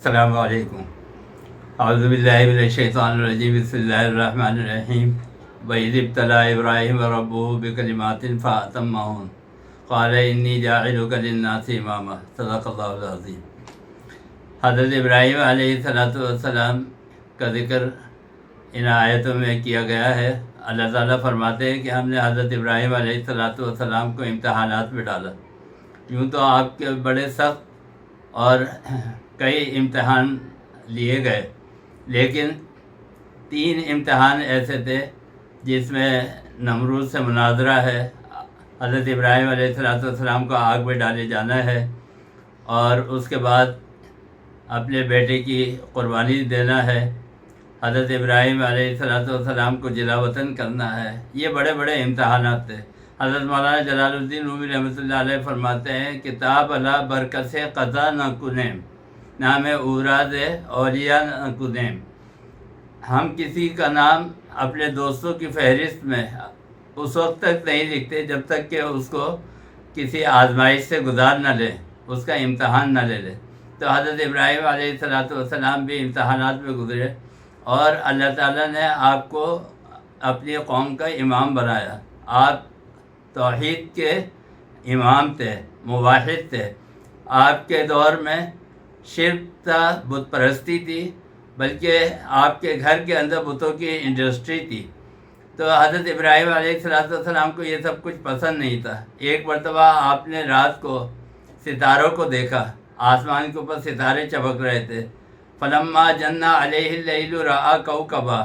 السلام علیکم۔ اعوذ باللہ من الشیطان الرجیم، بسم اللہ الرحمن الرحیم۔ وَإِذِ ابْتَلَىٰ إِبْرَاهِيمَ رَبُّهُ بِكَلِمَاتٍ فَأَتَمَّهُنَّ قَالَ إِنِّي جَاعِلُكَ لِلنَّاسِ إِمَامًا، صدق اللہ العظیم۔ حضرت ابراہیم علیہ السلام کا ذکر ان آیتوں میں کیا گیا ہے۔ اللہ تعالیٰ فرماتے ہیں کہ ہم نے حضرت ابراہیم علیہ السلام کو امتحانات میں ڈالا۔ یوں تو آپ کے بڑے سخت اور کئی امتحان لیے گئے، لیکن 3 امتحان ایسے تھے جس میں نمرود سے مناظرہ ہے، حضرت ابراہیم علیہ السلام کو آگ میں ڈالے جانا ہے، اور اس کے بعد اپنے بیٹے کی قربانی دینا ہے، حضرت ابراہیم علیہ السلام کو جلا وطن کرنا ہے۔ یہ بڑے بڑے امتحانات تھے۔ حضرت مولانا جلال الدین رومی رحمۃ اللہ علیہ فرماتے ہیں، کتاب اللہ برکت سے قضا نہ کنیم، نام اوراد اولیاء نہ کنیم۔ ہم کسی کا نام اپنے دوستوں کی فہرست میں اس وقت تک نہیں لکھتے جب تک کہ اس کو کسی آزمائش سے گزار نہ لے، اس کا امتحان نہ لے۔ تو حضرت ابراہیم علیہ السلام بھی امتحانات میں گزرے، اور اللہ تعالیٰ نے آپ کو اپنی قوم کا امام بنایا۔ آپ توحید کے امام تھے، موحد تھے۔ آپ کے دور میں شرک تھا، بت پرستی تھی، بلکہ آپ کے گھر کے اندر بتوں کی انڈسٹری تھی۔ تو حضرت ابراہیم علیہ السلام کو یہ سب کچھ پسند نہیں تھا۔ ایک مرتبہ آپ نے رات کو ستاروں کو دیکھا، آسمان کے اوپر ستارے چمک رہے تھے۔ فلما جن علیہ اللیل رأى کوکبا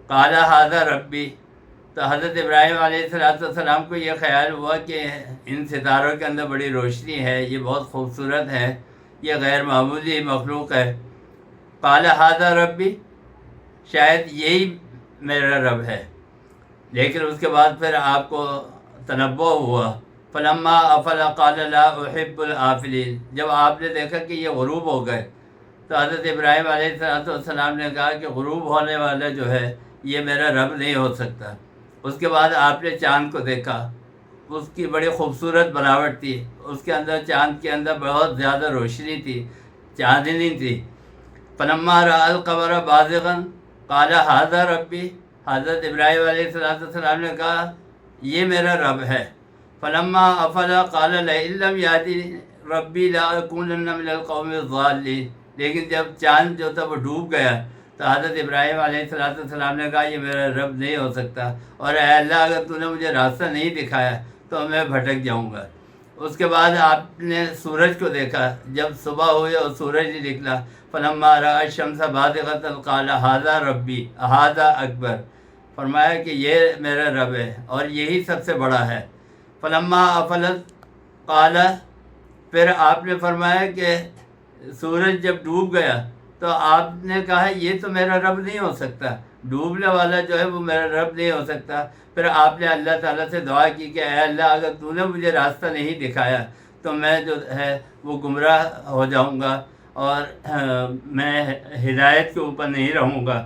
قال ھذا ربی۔ تو حضرت ابراہیم علیہ السلام کو یہ خیال ہوا کہ ان ستاروں کے اندر بڑی روشنی ہے، یہ بہت خوبصورت ہے، یہ غیر معمولی مخلوق ہے۔ قال ھذا ربی، شاید یہی میرا رب ہے۔ لیکن اس کے بعد پھر آپ کو تنبؤ ہوا۔ فلما افل قال لا احب الآفلین۔ جب آپ نے دیکھا کہ یہ غروب ہو گئے، تو حضرت ابراہیم علیہ السلام نے کہا کہ غروب ہونے والا جو ہے یہ میرا رب نہیں ہو سکتا۔ اس کے بعد آپ نے چاند کو دیکھا، اس کی بڑی خوبصورت بناوٹ تھی، اس کے اندر چاند کے اندر بہت زیادہ روشنی تھی، چاندنی تھی۔ فلما رأى القمر بازغا قال ھذا ربی۔ حضرت ابراہیم علیہ السلام نے کہا یہ میرا رب ہے۔ فلما افل قال لئن لم یهدنی ربی لاکونن من القوم الضالین۔ لیکن جب چاند جو تھا وہ ڈوب گیا، تو حضرت ابراہیم علیہ السلام نے کہا یہ میرا رب نہیں ہو سکتا، اور اے اللہ اگر تو نے مجھے راستہ نہیں دکھایا تو میں بھٹک جاؤں گا۔ اس کے بعد آپ نے سورج کو دیکھا، جب صبح ہوئی اور سورج ہی نکلا۔ فلما رأى الشمس بازغة قال ھذا ربی ھذا اکبر۔ فرمایا کہ یہ میرا رب ہے اور یہی سب سے بڑا ہے۔ فلما افلت قال، پھر آپ نے فرمایا کہ سورج جب ڈوب گیا تو آپ نے کہا یہ تو میرا رب نہیں ہو سکتا، ڈوبنے والا جو ہے وہ میرا رب نہیں ہو سکتا۔ پھر آپ نے اللہ تعالیٰ سے دعا کی کہ اے اللہ اگر تو نے مجھے راستہ نہیں دکھایا تو میں جو ہے وہ گمراہ ہو جاؤں گا، اور میں ہدایت کے اوپر نہیں رہوں گا۔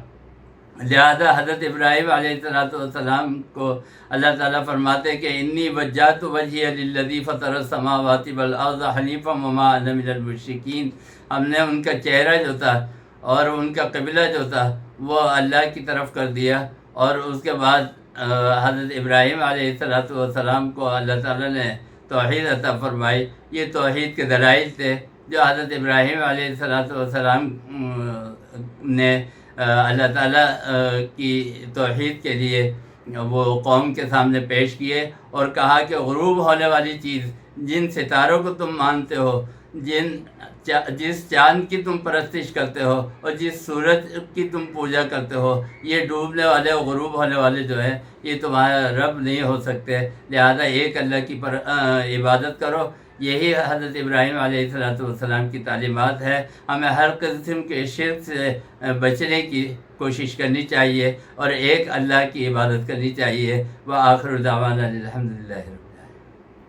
لہذا حضرت ابراہیم علیہ السلام کو اللہ تعالیٰ فرماتے کہ انی وجہت وجہی للذی فطر السماوات والارض حنیفا وما انا من المشرکین۔ ہم نے ان کا چہرہ جو تھا اور ان کا قبلہ جو تھا وہ اللہ کی طرف کر دیا، اور اس کے بعد حضرت ابراہیم علیہ السلام کو اللہ تعالیٰ نے توحید عطا فرمائی۔ یہ توحید کے دلائل تھے جو حضرت ابراہیم علیہ السلام نے اللہ تعالیٰ کی توحید کے لیے وہ قوم کے سامنے پیش کیے، اور کہا کہ غروب ہونے والی چیز، جن ستاروں کو تم مانتے ہو، جس چاند کی تم پرستش کرتے ہو، اور جس سورج کی تم پوجا کرتے ہو، یہ ڈوبنے والے اور غروب ہونے والے جو ہے یہ تمہارا رب نہیں ہو سکتے۔ لہذا ایک اللہ کی عبادت کرو۔ یہی حضرت ابراہیم علیہ السلام کی تعلیمات ہے۔ ہمیں ہر قسم کے شرک سے بچنے کی کوشش کرنی چاہیے، اور ایک اللہ کی عبادت کرنی چاہیے۔ وآخر دعوانا الحمدللہ۔